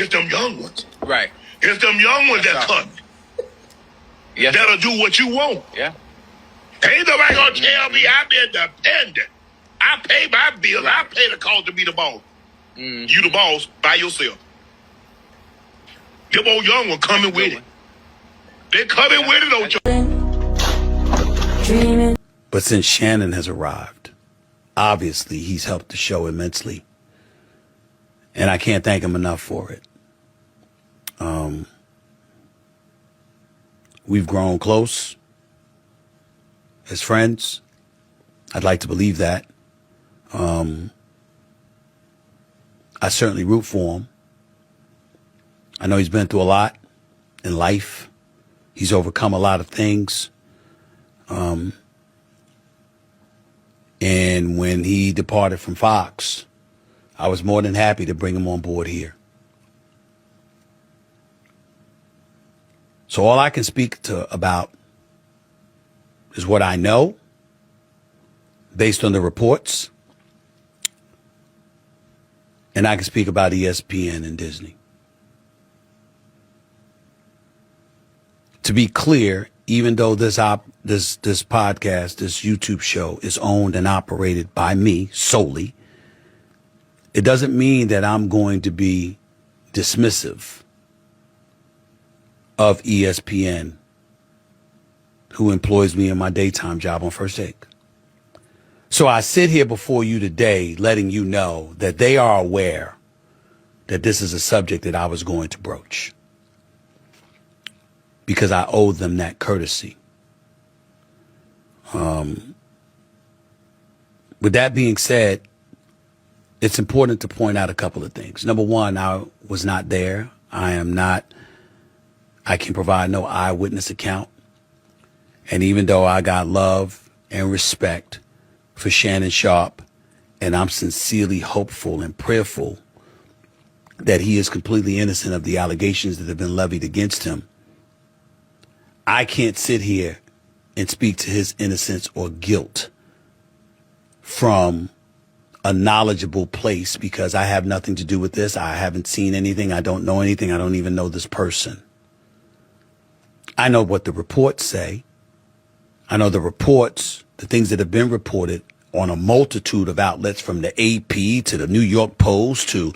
It's them young ones. Right. It's them young ones that come. Yes. That'll do what you want. Yeah. Ain't nobody gonna tell me I'm independent. I pay my bills. I pay the cost to be the boss. You the boss by yourself. Them old young one coming with it. They coming with it, old. But since Shannon has arrived, obviously he's helped the show immensely. And I can't thank him enough for it. We've grown close as friends. I'd like to believe that. I certainly root for him. I know he's been through a lot in life. He's overcome a lot of things. And when he departed from Fox, I was more than happy to bring him on board here. So all I can speak about is what I know based on the reports. And I can speak about ESPN and Disney. To be clear, even though this podcast, this YouTube show is owned and operated by me solely, it doesn't mean that I'm going to be dismissive of ESPN, who employs me in my daytime job on First Take. So I sit here before you today letting you know that they are aware that this is a subject that I was going to broach, because I owe them that courtesy. With that being said, it's important to point out a couple of things. Number one, I was not there. I can provide no eyewitness account. And even though I got love and respect for Shannon Sharpe, and I'm sincerely hopeful and prayerful that he is completely innocent of the allegations that have been levied against him, I can't sit here and speak to his innocence or guilt from a knowledgeable place, because I have nothing to do with this. I haven't seen anything. I don't know anything. I don't even know this person. I know what the reports say. I know the reports, the things that have been reported on a multitude of outlets, from the AP to the New York Post to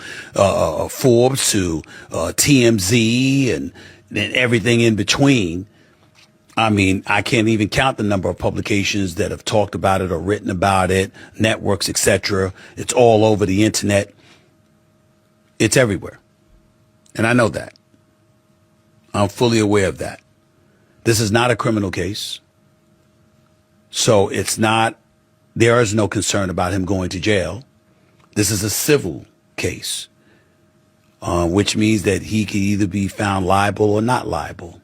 Forbes to TMZ and everything in between. I mean, I can't even count the number of publications that have talked about it or written about it, networks, etc. It's all over the internet. It's everywhere. And I know that. I'm fully aware of that. This is not a criminal case. So there is no concern about him going to jail. This is a civil case, which means that he could either be found liable or not liable.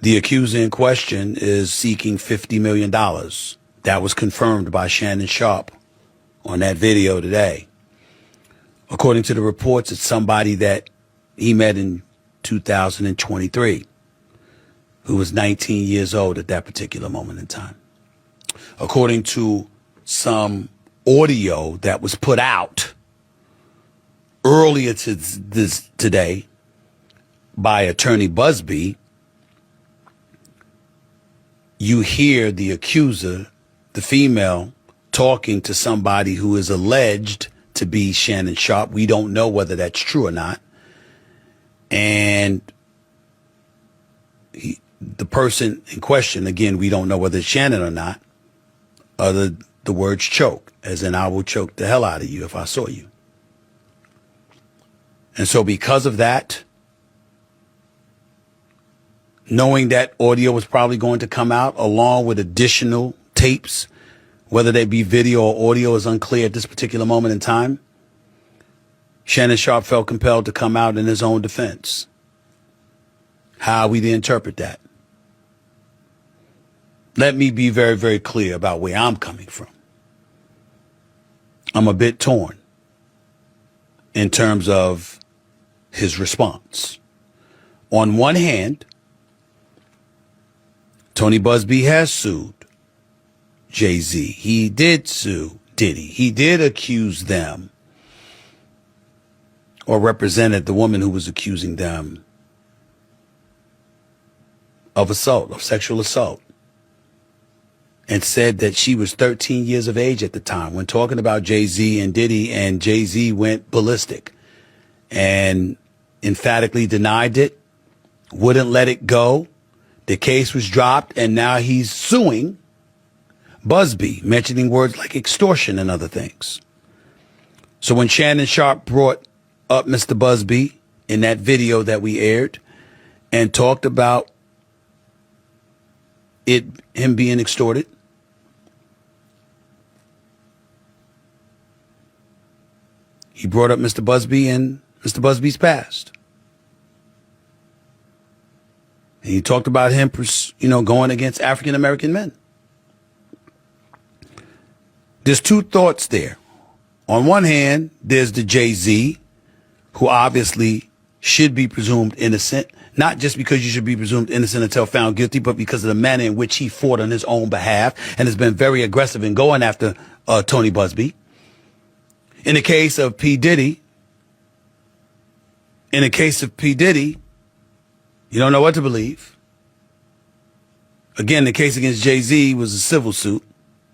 The accuser in question is seeking $50 million. That was confirmed by Shannon Sharpe on that video today. According to the reports, it's somebody that he met in 2023, who was 19 years old at that particular moment in time. According to some audio that was put out earlier today by Attorney Busby, you hear the accuser, the female, talking to somebody who is alleged to be Shannon Sharpe. We don't know whether that's true or not. And the person in question, again, we don't know whether it's Shannon or not, other the words choke, as in I will choke the hell out of you if I saw you. And so because of that, knowing that audio was probably going to come out along with additional tapes, whether they be video or audio is unclear at this particular moment in time, Shannon Sharpe felt compelled to come out in his own defense. How are we to interpret that? Let me be very, very clear about where I'm coming from. I'm a bit torn in terms of his response. On one hand, Tony Busby has sued Jay-Z. He did sue Diddy. He did accuse them or represented the woman who was accusing them of assault, of sexual assault, and said that she was 13 years of age at the time when talking about Jay-Z and Diddy, and Jay-Z went ballistic and emphatically denied it, wouldn't let it go. The case was dropped, and now he's suing Busby, mentioning words like extortion and other things. So when Shannon Sharp brought up Mr. Busby in that video that we aired and talked about him being extorted, he brought up Mr. Busby and Mr. Busby's past. And he talked about him, going against African American men. There's two thoughts there. On one hand, there's the Jay-Z, who obviously should be presumed innocent, not just because you should be presumed innocent until found guilty, but because of the manner in which he fought on his own behalf and has been very aggressive in going after Tony Busby. In the case of P. Diddy, you don't know what to believe. Again, the case against Jay-Z was a civil suit.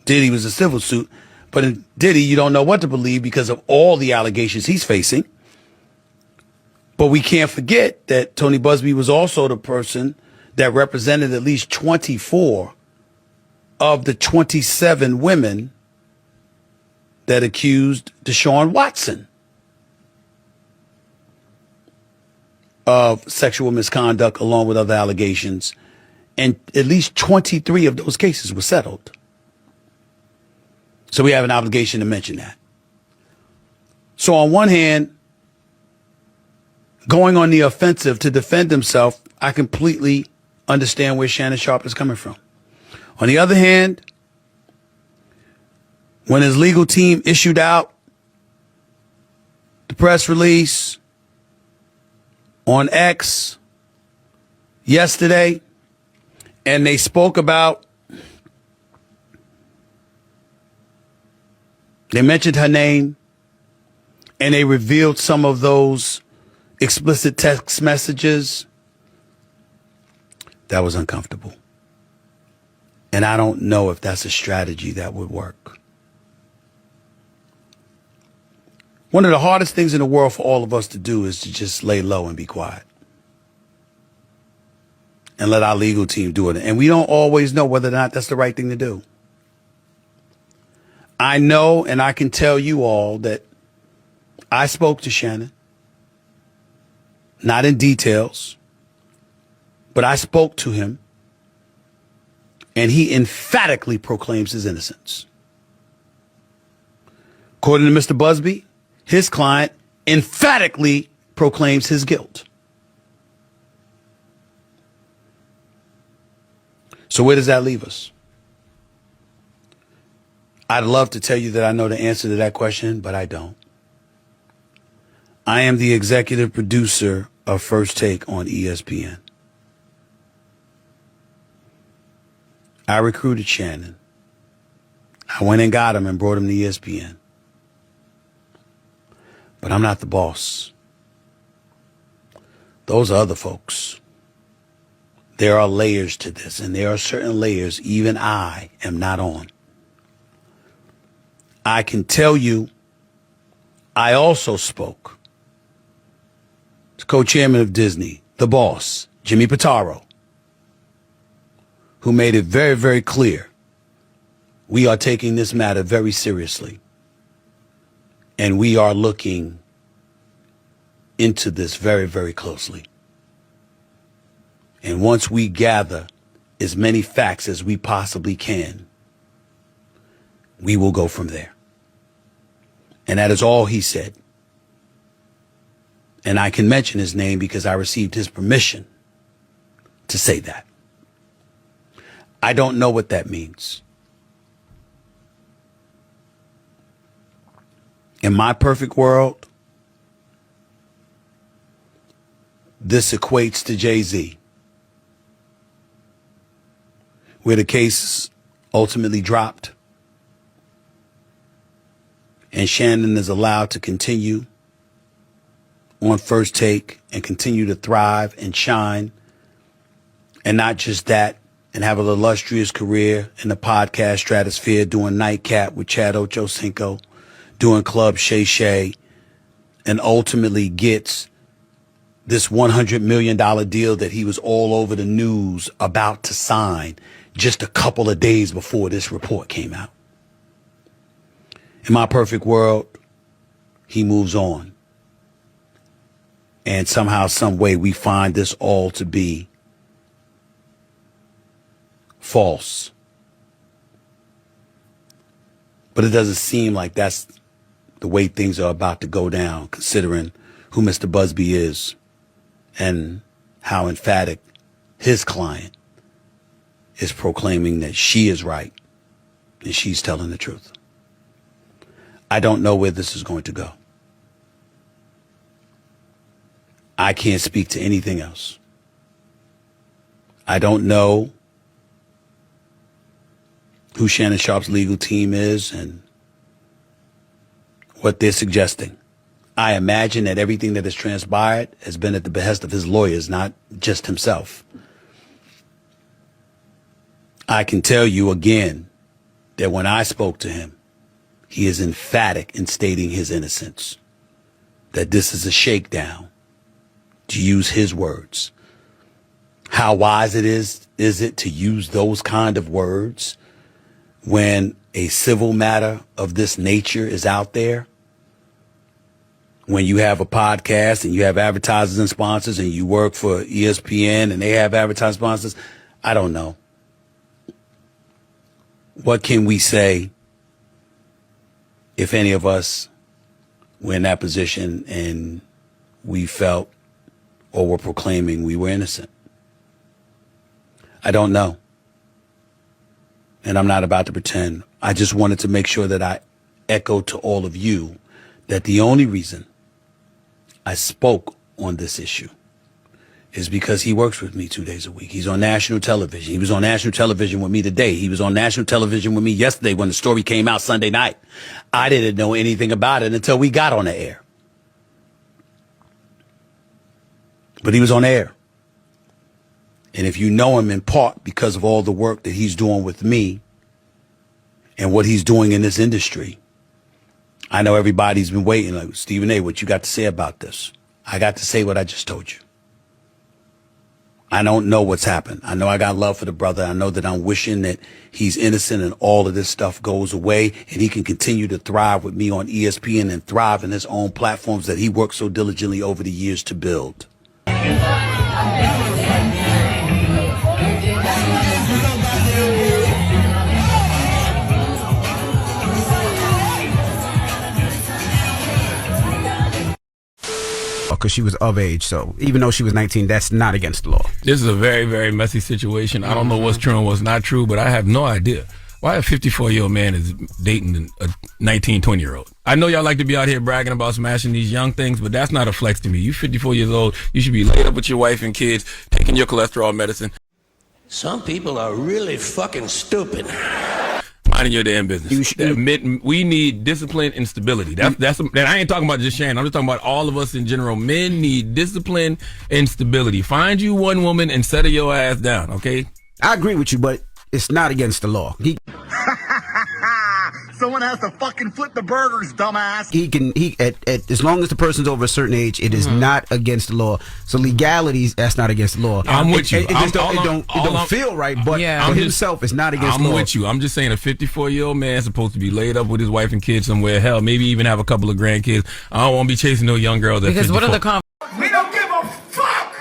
Diddy was a civil suit. But in Diddy, you don't know what to believe because of all the allegations he's facing. But we can't forget that Tony Busby was also the person that represented at least 24 of the 27 women that accused Deshaun Watson of sexual misconduct along with other allegations. And at least 23 of those cases were settled. So we have an obligation to mention that. So on one hand, going on the offensive to defend himself, I completely understand where Shannon Sharp is coming from. On the other hand, when his legal team issued out the press release on X yesterday, and they spoke about, they mentioned her name, and they revealed some of those explicit text messages, that was uncomfortable. And I don't know if that's a strategy that would work. One of the hardest things in the world for all of us to do is to just lay low and be quiet. And let our legal team do it. And we don't always know whether or not that's the right thing to do. I know, and I can tell you all, that I spoke to Shannon. Not in details, but I spoke to him, and he emphatically proclaims his innocence. According to Mr. Busby, his client emphatically proclaims his guilt. So where does that leave us? I'd love to tell you that I know the answer to that question, but I don't. I am the executive producer of First Take on ESPN. I recruited Shannon. I went and got him and brought him to ESPN. But I'm not the boss. Those are other folks. There are layers to this, and there are certain layers even I am not on. I can tell you, I also spoke to co-chairman of Disney, the boss, Jimmy Pitaro, who made it very, very clear we are taking this matter very seriously, and we are looking into this very, very closely. And once we gather as many facts as we possibly can, we will go from there. And that is all he said. And I can mention his name because I received his permission to say that. I don't know what that means. In my perfect world, this equates to Jay-Z, where the case ultimately dropped and Shannon is allowed to continue on First Take and continue to thrive and shine. And not just that, and have an illustrious career in the podcast stratosphere, doing Nightcap with Chad Ochocinco, doing Club Shay Shay, and ultimately gets this $100 million deal that he was all over the news about to sign just a couple of days before this report came out. In my perfect world, he moves on. And somehow, some way, we find this all to be false. But it doesn't seem like that's the way things are about to go down, considering who Mr. Busby is and how emphatic his client is proclaiming that she is right and she's telling the truth. I don't know where this is going to go. I can't speak to anything else. I don't know who Shannon Sharp's legal team is and what they're suggesting. I imagine that everything that has transpired has been at the behest of his lawyers, not just himself. I can tell you again that when I spoke to him, he is emphatic in stating his innocence, that this is a shakedown, to use his words. How wise is it to use those kind of words when a civil matter of this nature is out there? When you have a podcast and you have advertisers and sponsors and you work for ESPN and they have advertising sponsors, I don't know. What can we say if any of us were in that position and we felt or were proclaiming we were innocent? I don't know. And I'm not about to pretend. I just wanted to make sure that I echo to all of you that the only reason I spoke on this issue is because he works with me 2 days a week. He's on national television. He was on national television with me today. He was on national television with me yesterday when the story came out Sunday night. I didn't know anything about it until we got on the air. But he was on air. And if you know him in part because of all the work that he's doing with me and what he's doing in this industry, I know everybody's been waiting, like, Stephen A., what you got to say about this? I got to say what I just told you. I don't know what's happened. I know I got love for the brother. I know that I'm wishing that he's innocent and all of this stuff goes away and he can continue to thrive with me on ESPN and thrive in his own platforms that he worked so diligently over the years to build. Because she was of age, so even though she was 19, that's not against the law. This is a very, very messy situation. I don't know what's true and what's not true, but I have no idea why a 54-year-old man is dating a 19, 20-year-old. I know y'all like to be out here bragging about smashing these young things, but that's not a flex to me. You 54 years old, you should be laid up with your wife and kids, taking your cholesterol medicine. Some people are really fucking stupid. Minding your damn business. We need discipline and stability. That's I ain't talking about just Shannon. I'm just talking about all of us in general. Men need discipline and stability. Find you one woman and settle your ass down, okay? I agree with you, but it's not against the law. Someone has to fucking flip the burgers, dumbass. As long as the person's over a certain age, it is not against the law. So legalities, that's not against the law. I'm with you. It don't feel right, but for himself, it's not against the law. I'm with you. I'm just saying a 54-year-old man is supposed to be laid up with his wife and kids somewhere. Hell, maybe even have a couple of grandkids. I don't want to be chasing no young girls at 54. Because what are the We don't give a fuck.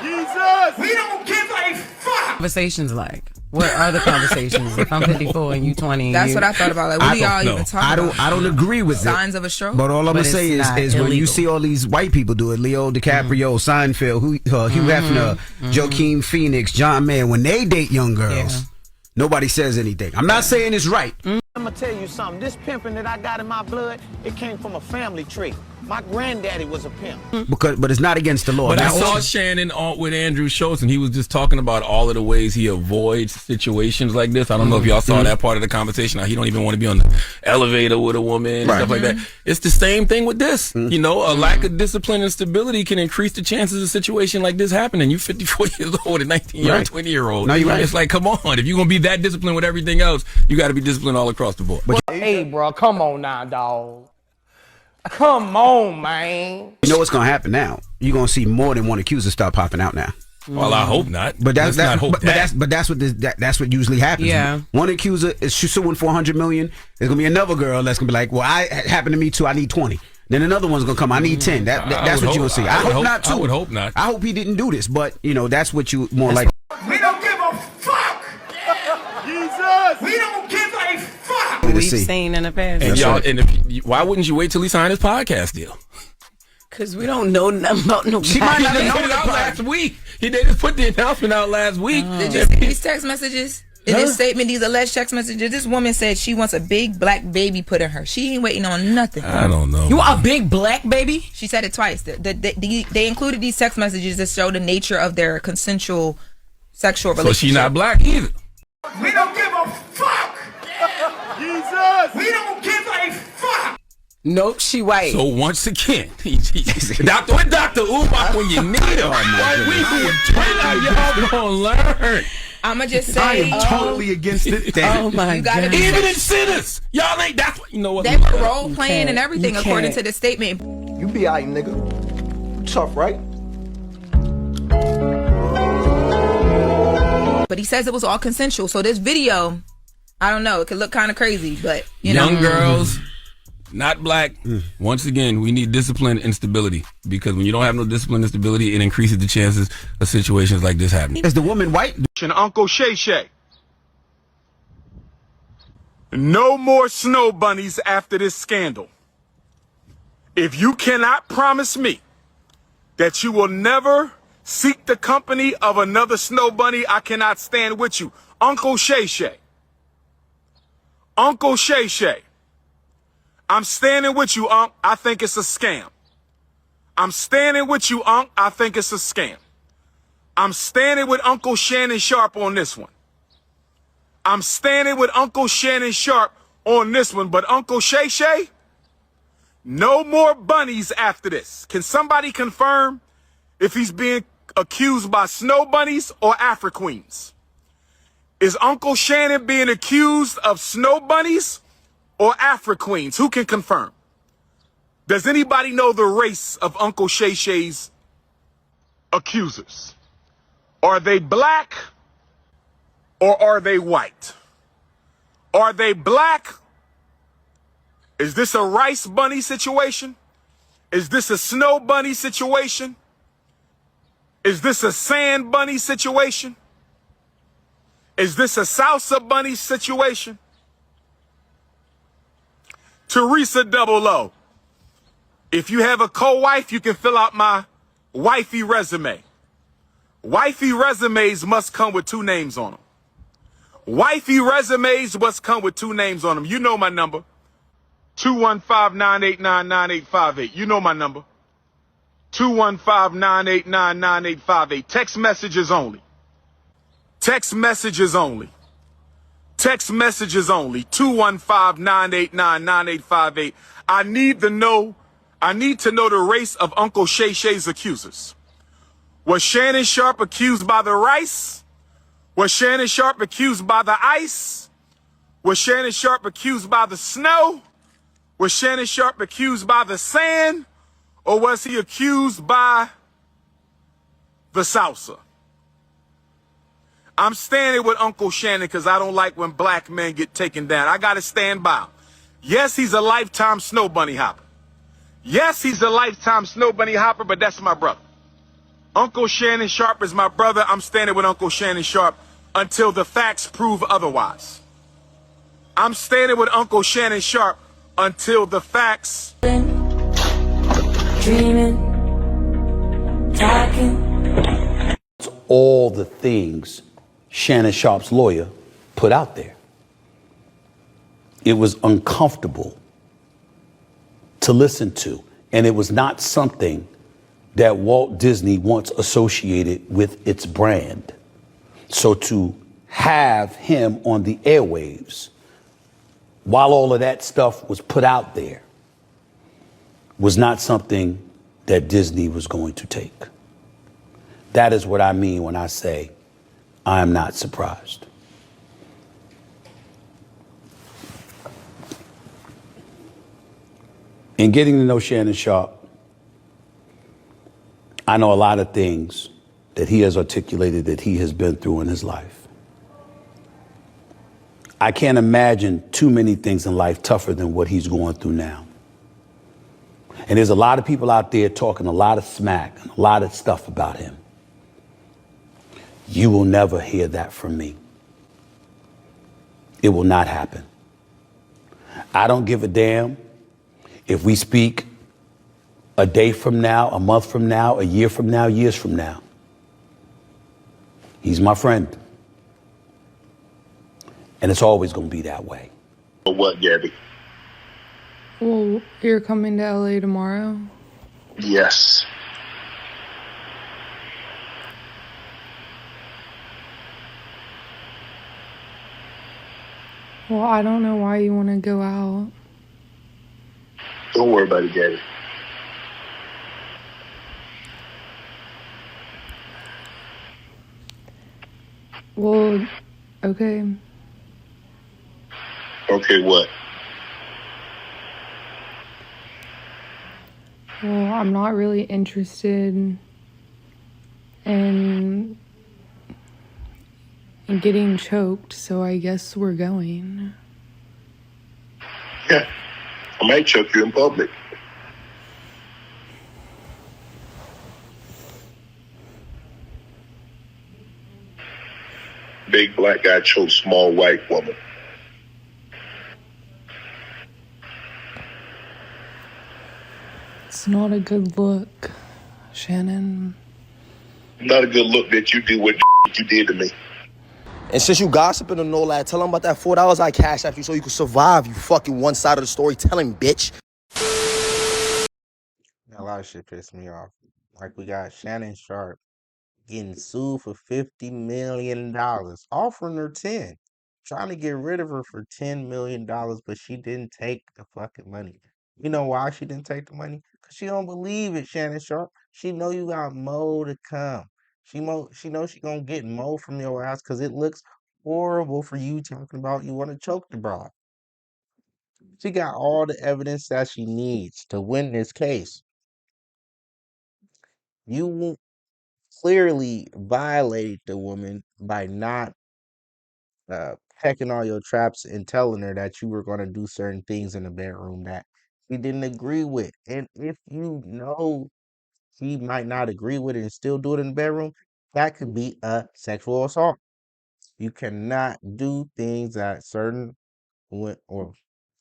Jesus. We don't give a fuck. conversations like? What are the conversations? If I'm 54 and you 20, that's what I thought about. Like, what do y'all even talk about? I don't agree with signs of a stroke. But all I'm gonna say is when you see all these white people do it, Leo DiCaprio, Seinfeld, Hugh Hefner, Joaquin Phoenix, John Mayer, when they date young girls, nobody says anything. I'm not saying it's right. I'm gonna tell you something. This pimping that I got in my blood, it came from a family tree. My granddaddy was a pimp. But it's not against the law. But I Now, saw Shannon on with Andrew Schultz, and he was just talking about all of the ways he avoids situations like this. I don't know if y'all saw that part of the conversation. How he don't even want to be on the elevator with a woman and stuff like that. It's the same thing with this. You know, a lack of discipline and stability can increase the chances of a situation like this happening. You're 54 years old and 19 year old, 20-year-old. No, you're right. It's like, come on. If you're going to be that disciplined with everything else, you got to be disciplined all across the board. Hey, bro, come on now, dog. Come on, man. You know what's going to happen now? You're going to see more than one accuser start popping out now. Well, I hope not. But that's Let's not hope that. that's what usually happens. Yeah. One accuser is suing for $100 million. There's gonna be another girl that's gonna be like, well, it happened to me too. I need 20. Then another one's gonna come. I need 10. That's what you'll see. I hope not too. I would hope not. I hope he didn't do this, but you know that's what you more like. We don't give a fuck. Jesus. We don't give a fuck. We've seen in the past. And y'all, and why wouldn't you wait till he signed his podcast deal? Because we don't know nothing about no. She might not have put it out last week. They just put the announcement out last week. Did you see these text messages? In this statement, these alleged text messages, this woman said she wants a big black baby put in her. She ain't waiting on nothing. I don't know. You want a big black baby? She said it twice. They included these text messages that show the nature of their consensual sexual relationship. So she not black either. We don't give a fuck. Jesus. We don't give a fuck. Nope, she white. So once again, Dr. Umar when you need him. Y'all gonna learn. I'ma just say, I am totally against it. Oh my you gotta God. be Even in sinners, y'all ain't. That's what you know. What they were role playing and everything You according can't. to the statement. You be alright, nigga. Tough, right? But he says it was all consensual. So this video, I don't know, it could look kind of crazy, but you young know, girls, not black. Once again, we need discipline and stability because when you don't have no discipline and stability, it increases the chances of situations like this happening. Is the woman white? And Uncle Shay Shay. No more snow bunnies after this scandal. If you cannot promise me that you will never seek the company of another snow bunny, I cannot stand with you. Uncle Shay Shay. Uncle Shay Shay. I'm standing with you, Unc. I think it's a scam. I'm standing with you, Unc. I think it's a scam. I'm standing with Uncle Shannon Sharp on this one. I'm standing with Uncle Shannon Sharp on this one. But Uncle Shay Shay, no more bunnies after this. Can somebody confirm if he's being accused by snow bunnies or Afro queens? Is Uncle Shannon being accused of snow bunnies or Afro queens? Who can confirm? Does anybody know the race of Uncle Shay Shay's accusers? Are they black or are they white? Are they black? Is this a rice bunny situation? Is this a snow bunny situation? Is this a sand bunny situation? Is this a salsa bunny situation? Teresa Double O. If you have a co-wife, you can fill out my wifey resume. Wifey resumes must come with 2 names on them. Wifey resumes must come with 2 names on them. You know my number. 215-989-9858. You know my number. 215-989-9858. Text messages only. Text messages only. Text messages only. 215-989-9858. I need to know the race of Uncle Shay Shay's accusers. Was Shannon Sharp accused by the rice? Was Shannon Sharp accused by the ice? Was Shannon Sharp accused by the snow? Was Shannon Sharp accused by the sand? Or was he accused by the salsa? I'm standing with Uncle Shannon because I don't like when black men get taken down. I got to stand by him. Yes, he's a lifetime snow bunny hopper. Yes, he's a lifetime snow bunny hopper, but that's my brother. Uncle Shannon Sharp is my brother. I'm standing with Uncle Shannon Sharp until the facts prove otherwise. I'm standing with Uncle Shannon Sharp until the facts. Dreaming, talking. All the things Shannon Sharp's lawyer put out there. It was uncomfortable to listen to. And it was not something that Walt Disney once associated with its brand. So to have him on the airwaves while all of that stuff was put out there was not something that Disney was going to take. That is what I mean when I say I am not surprised. In getting to know Shannon Sharp, I know a lot of things that he has articulated that he has been through in his life. I can't imagine too many things in life tougher than what he's going through now. And there's a lot of people out there talking a lot of smack and a lot of stuff about him. You will never hear that from me. It will not happen. I don't give a damn if we speak a day from now, a month from now, a year from now, years from now. He's my friend. And it's always going to be that way. What, Gabby? Well, you're coming to LA tomorrow? Yes. Well, I don't know why you want to go out. Don't worry about it, Gabby. Well, okay. Okay, what? Well, I'm not really interested in getting choked, so I guess we're going. Yeah. I might choke you in public. Big black guy chokes small white woman. It's not a good look, Shannon. Not a good look that you did what you did to me. And since you gossiping and all that, tell them about that $4 I cashed after you so you could survive, you fucking one side of the story telling bitch. A lot of shit pissed me off. Like we got Shannon Sharp getting sued for $50 million, offering her 10, trying to get rid of her for $10 million, but she didn't take the fucking money. You know why she didn't take the money? Because she don't believe it, Shannon Sharp. She know you got more to come. She know she gonna get more from your ass because it looks horrible for you talking about you want to choke the broad. She got all the evidence that she needs to win this case. You clearly violated the woman by not pecking all your traps and telling her that you were going to do certain things in the bedroom that she didn't agree with. And if you know she might not agree with it and still do it in the bedroom, that could be a sexual assault. You cannot do things that or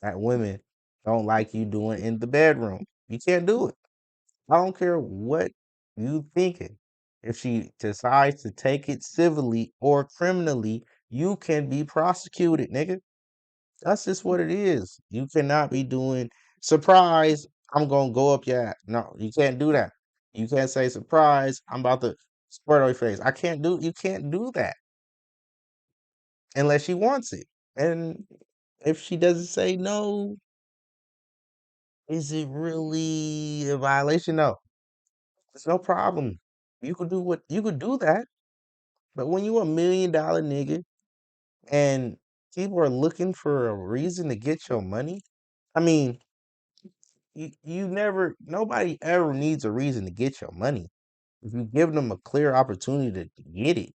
that women don't like you doing in the bedroom. You can't do it. I don't care what you thinking. If she decides to take it civilly or criminally, you can be prosecuted, nigga. That's just what it is. You cannot be doing surprise. I'm gonna go up your ass. No, you can't do that. You can't say surprise. I'm about to squirt on your face. You can't do that unless she wants it. And if she doesn't say no, is it really a violation? No. It's no problem. You could do that. But when you $1 million nigga and people are looking for a reason to get your money, I mean, nobody ever needs a reason to get your money. If you give them a clear opportunity to get it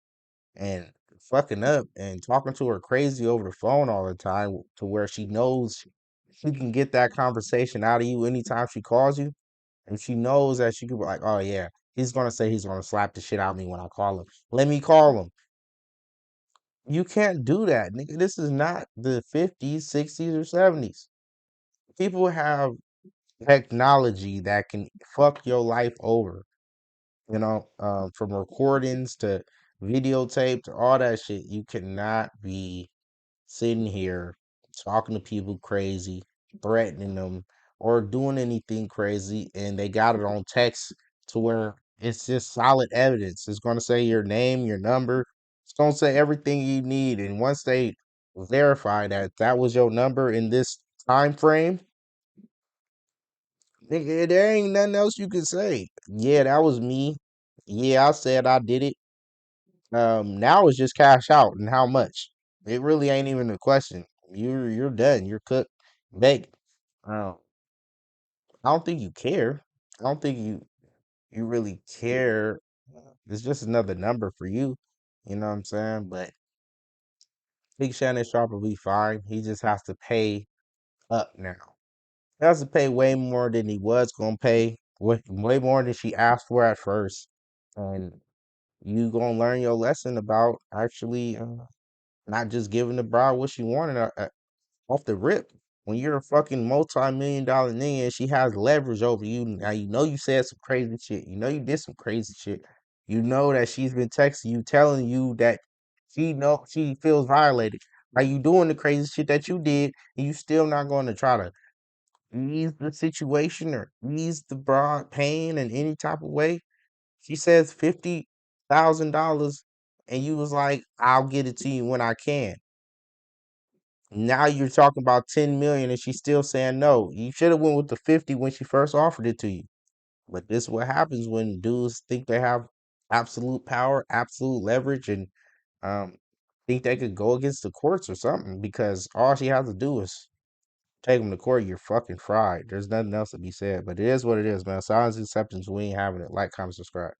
and fucking up and talking to her crazy over the phone all the time to where she knows she can get that conversation out of you anytime she calls you. And she knows that she could be like, oh yeah, he's gonna say he's gonna slap the shit out of me when I call him. Let me call him. You can't do that, nigga. This is not the 50s, 60s, or 70s. People have technology that can fuck your life over. From recordings to videotape to all that shit. You cannot be sitting here talking to people crazy, threatening them, or doing anything crazy, and they got it on text to where it's just solid evidence. It's going to say your name, your number. It's going to say everything you need. And once they verify that that was your number in this time frame, nigga, there ain't nothing else you can say. Yeah, that was me. Yeah, I said I did it. Now it's just cash out and how much. It really ain't even a question. You're done. You're cooked, baked. Um, I don't think you care. I don't think you really care. It's just another number for you. You know what I'm saying? But Big Shannon Sharp will be fine. He just has to pay up now. He has to pay way more than he was gonna pay. Way more than she asked for at first. And you gonna learn your lesson about actually not just giving the bride what she wanted off the rip. When you're a fucking multi-million-dollar nigga and she has leverage over you, now you know you said some crazy shit. You know you did some crazy shit. You know that she's been texting you, telling you that she feels violated. Are you doing the crazy shit that you did, and you still not going to try to ease the situation or ease the broad pain in any type of way? She says $50,000, and you was like, "I'll get it to you when I can." Now you're talking about 10 million and she's still saying no. You should have went with the 50 when she first offered it to you. But this is what happens when dudes think they have absolute power, absolute leverage, and um think they could go against the courts or something because all she has to do is take them to court. You're fucking fried. There's nothing else to be said. But it is what it is, man. Silence acceptance. We ain't having it. Like, comment, subscribe.